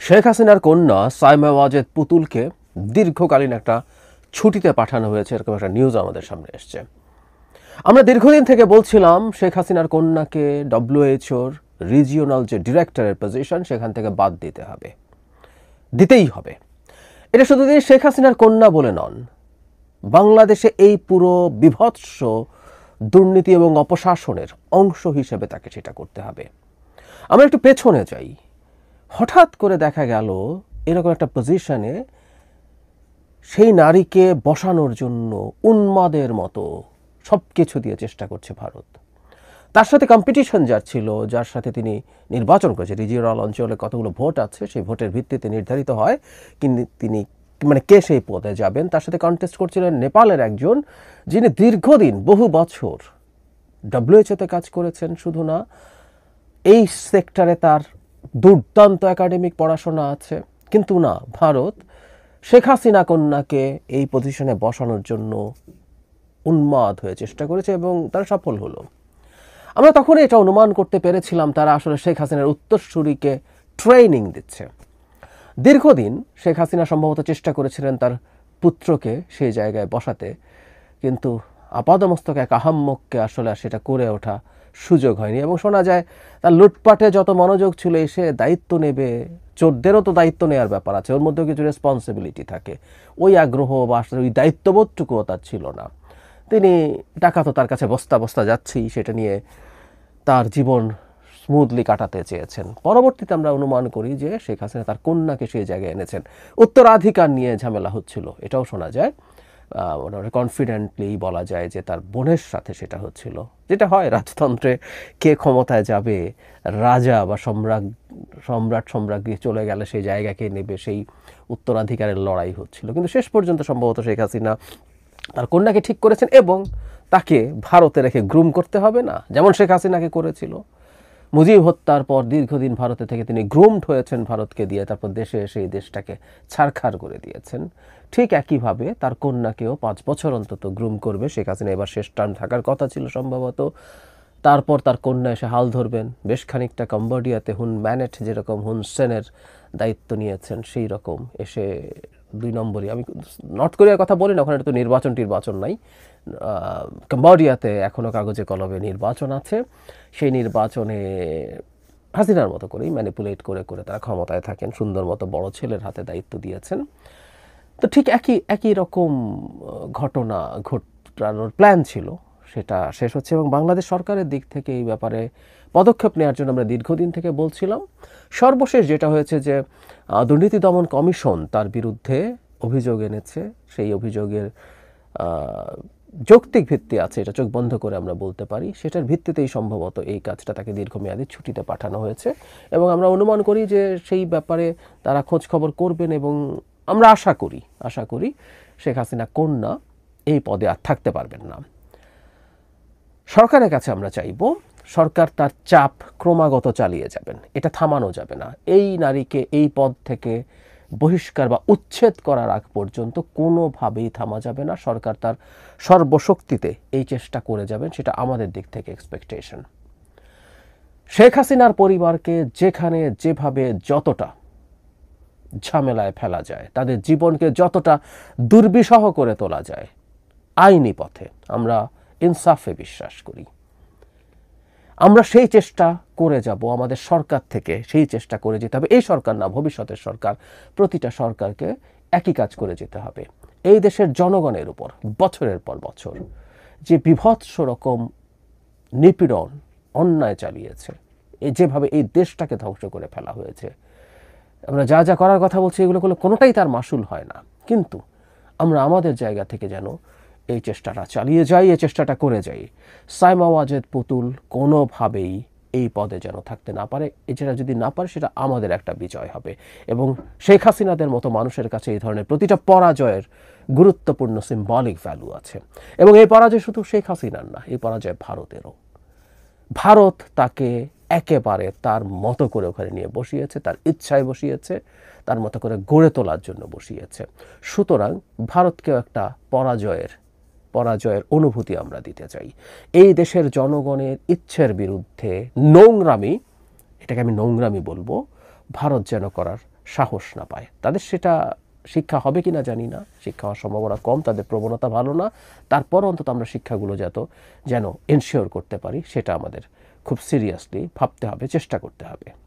শেখ হাসিনার কন্যা সাইমা ওয়াজেদ পুতুলকে দীর্ঘকালীন একটা ছুটিতে পাঠানো হয়েছে, এরকম একটা নিউজ আমাদের সামনে এসছে। আমরা দীর্ঘদিন থেকে বলছিলাম শেখ হাসিনার কন্যাকে ডব্লিউএইচওর রিজিওনাল যে ডিরেক্টরের পজিশন সেখান থেকে বাদ দিতেই হবে। এটা শুধু শেখ হাসিনার কন্যা বলে নন, বাংলাদেশে এই পুরো বিভৎস দুর্নীতি এবং অপশাসনের অংশ হিসেবে তাকে সেটা করতে হবে। আমরা একটু পেছনে যাই। হঠাৎ করে দেখা গেল এরকম একটা পজিশনে সেই নারীকে বসানোর জন্য উন্মাদের মতো সব কিছু দিয়ে চেষ্টা করছে ভারত। তার সাথে কম্পিটিশন যার সাথে তিনি নির্বাচন করেছে, রিজিওনাল অঞ্চলে কতগুলো ভোট আছে সেই ভোটের ভিত্তিতে নির্ধারিত হয় কিন্তু তিনি কে সেই পদে যাবেন। তার সাথে কন্টেস্ট করছিলেন নেপালের একজন, যিনি দীর্ঘদিন বহু বছর ডব্লিউএইচওতে কাজ করেছেন। শুধু না, এই সেক্টরে তার দুর্দান্ত একাডেমিক পড়াশোনা আছে। কিন্তু না, ভারত শেখ হাসিনা কন্যাকে এই পজিশনে বসানোর জন্য উন্মাদ হয়ে চেষ্টা করেছে এবং তারা সফল হলো। আমরা তখন এটা অনুমান করতে পেরেছিলাম তারা আসলে শেখ হাসিনার উত্তরসূরিকে ট্রেনিং দিচ্ছে। দীর্ঘদিন শেখ হাসিনা সম্ভবত চেষ্টা করেছিলেন তার পুত্রকে সেই জায়গায় বসাতে, কিন্তু আপাদমস্তক এক আহাম্মককে আসলে সেটা করে ওঠা সুযোগ হয়নি। এবং শোনা যায় তার লুটপাটে যত মনোযোগ ছিল, এসে দায়িত্ব নেবে, চোরদেরও তো দায়িত্ব নেওয়ার ব্যাপার আছে, ওর মধ্যেও কিছু রেসপন্সিবিলিটি থাকে, ওই আগ্রহ বা ওই দায়িত্ববোধটুকুও তার ছিল না। তিনি টাকা তো তার কাছে বস্তা বস্তা যাচ্ছেই, সেটা নিয়ে তার জীবন স্মুথলি কাটাতে চেয়েছেন। পরবর্তীতে আমরা অনুমান করি যে শেখ হাসিনা তার কন্যাকে সেই জায়গায় এনেছেন। উত্তরাধিকার নিয়ে ঝামেলা হচ্ছিল, এটাও শোনা যায়। কনফিডেন্টলি বলা যায় যে তার বোনের সাথে সেটা হচ্ছিল, যেটা হয় রাজতন্ত্রে, কে ক্ষমতায় যাবে, রাজা বা সম্রাজ্ঞী চলে গেলে সেই জায়গাকে নেবে, সেই উত্তরাধিকারের লড়াই হচ্ছিল। কিন্তু শেষ পর্যন্ত সম্ভবত শেখ হাসিনা তার কন্যাকে ঠিক করেছেন এবং তাকে ভারতে রেখে গ্রুম করতে হবে না, যেমন শেখ হাসিনাকে করেছিল। মুজিব হত্যার পর দীর্ঘদিন ভারতে থেকে তিনি গ্রুমড হয়েছেন ভারতকে দিয়ে, তারপর দেশে এসে এই দেশটাকে ছারখার করে দিয়েছেন। ঠিক একইভাবে তার কন্যাকেও 5 বছর অন্তত গ্রুম করবে। শেখ হাসিনা এবার শেষ টার্ম থাকার কথা ছিল সম্ভবত, তারপর তার কন্যা এসে হাল ধরবেন। বেশ খানিকটা কম্বোডিয়াতে হুন ম্যানেট যেরকম হুন সেনের দায়িত্ব নিয়েছেন, সেই রকম এসে 2 নম্বরই, আমি নর্থ কোরিয়ার কথা বলি না, ওখানে তো নির্বাচন নাই। কম্বোডিয়াতে এখনও কাগজে কলমে নির্বাচন আছে, সেই নির্বাচনে হাসিনার মতো করেই ম্যানিপুলেট করে তারা ক্ষমতায় থাকেন, সুন্দর মতো বড় ছেলের হাতে দায়িত্ব দিয়েছেন। তো ঠিক একই রকম ঘটনা ঘটানোর প্ল্যান ছিল, সেটা শেষ হচ্ছে। এবং বাংলাদেশ সরকারের দিক থেকে এই ব্যাপারে পদক্ষেপ নেওয়ার জন্য আমরা দীর্ঘদিন থেকে বলছিলাম। সর্বশেষ যেটা হয়েছে যে দুর্নীতি দমন কমিশন তার বিরুদ্ধে অভিযোগ এনেছে, সেই অভিযোগের যৌক্তিক ভিত্তি আছে, এটা চোখ বন্ধ করে আমরা বলতে পারি। সেটার ভিত্তিতেই সম্ভবত এই কাজটা তাকে দীর্ঘমেয়াদী ছুটিতে পাঠানো হয়েছে এবং আমরা অনুমান করি যে সেই ব্যাপারে তারা খোঁজ খবর করবেন এবং আমরা আশা করি শেখ হাসিনা কন্যা এই পদে আর থাকতে পারবেন না। সরকারের কাছে আমরা চাইব সরকার তার চাপ ক্রমাগত চালিয়ে যাবেন, এটা থামানো যাবে না। এই নারীকে এই পদ থেকে বহিষ্কার বা উচ্ছেদ করার আগ পর্যন্ত কোনোভাবেই থামা যাবে না। সরকার তার সর্বশক্তিতে এই চেষ্টা করে যাবেন, সেটা আমাদের দিক থেকে এক্সপেকটেশন। শেখ হাসিনার পরিবারকে যেখানে যেভাবে যতটা ঝামেলায় ফেলা যায়, তাদের জীবনকে যতটা দুর্বিষহ করে তোলা যায়, আইনি পথে, আমরা ইনসাফে বিশ্বাস করি, আমরা সেই চেষ্টা করে যাব। আমাদের সরকার থেকে সেই চেষ্টা করে যেতে হবে। এই সরকার না, ভবিষ্যতের সরকার, প্রতিটা সরকারকে একই কাজ করে যেতে হবে। এই দেশের জনগণের উপর বছরের পর বছর যে বিভৎস রকম নিপীড়ন অন্যায় চালিয়েছে, যেভাবে এই দেশটাকে ধ্বংস করে ফেলা হয়েছে, আমরা যা করার কথা বলছি এগুলো কোনোটাই তার মাসুল হয় না। কিন্তু আমরা আমাদের জায়গা থেকে যেন এই চেষ্টাটা চালিয়ে যাই, এই চেষ্টাটা করে যাই। সাইমা ওয়াজেদ পুতুল কোনোভাবেই এই পদে যেন থাকতে না পারে। এছাড়া যদি না পারে সেটা আমাদের একটা বিজয় হবে এবং শেখ হাসিনাদের মতো মানুষের কাছে এই ধরনের প্রতিটা পরাজয়ের গুরুত্বপূর্ণ সিম্বলিক ভ্যালু আছে। এবং এই পরাজয় শুধু শেখ হাসিনার না, এই পরাজয় ভারতেরও। ভারত তাকে একেবারে তার মতো করে ওখানে নিয়ে বসিয়েছে, তার ইচ্ছায় বসিয়েছে, তার মতো করে গড়ে তোলার জন্য বসিয়েছে। সুতরাং ভারতকেও একটা পরাজয়ের অনুভূতি আমরা দিতে চাই। এই দেশের জনগণের ইচ্ছের বিরুদ্ধে নোংরামি, এটাকে আমি নোংরামি বলবো, ভারত যেন করার সাহস না পায়। তাদের সেটা শিক্ষা হবে কি না জানি না, শিক্ষা হওয়ার সম্ভাবনা কম, তাদের প্রবণতা ভালো না। তারপর অন্তত আমরা শিক্ষাগুলো যেন এনশিওর করতে পারি, সেটা আমাদের খুব সিরিয়াসলি ভাবতে হবে, চেষ্টা করতে হবে।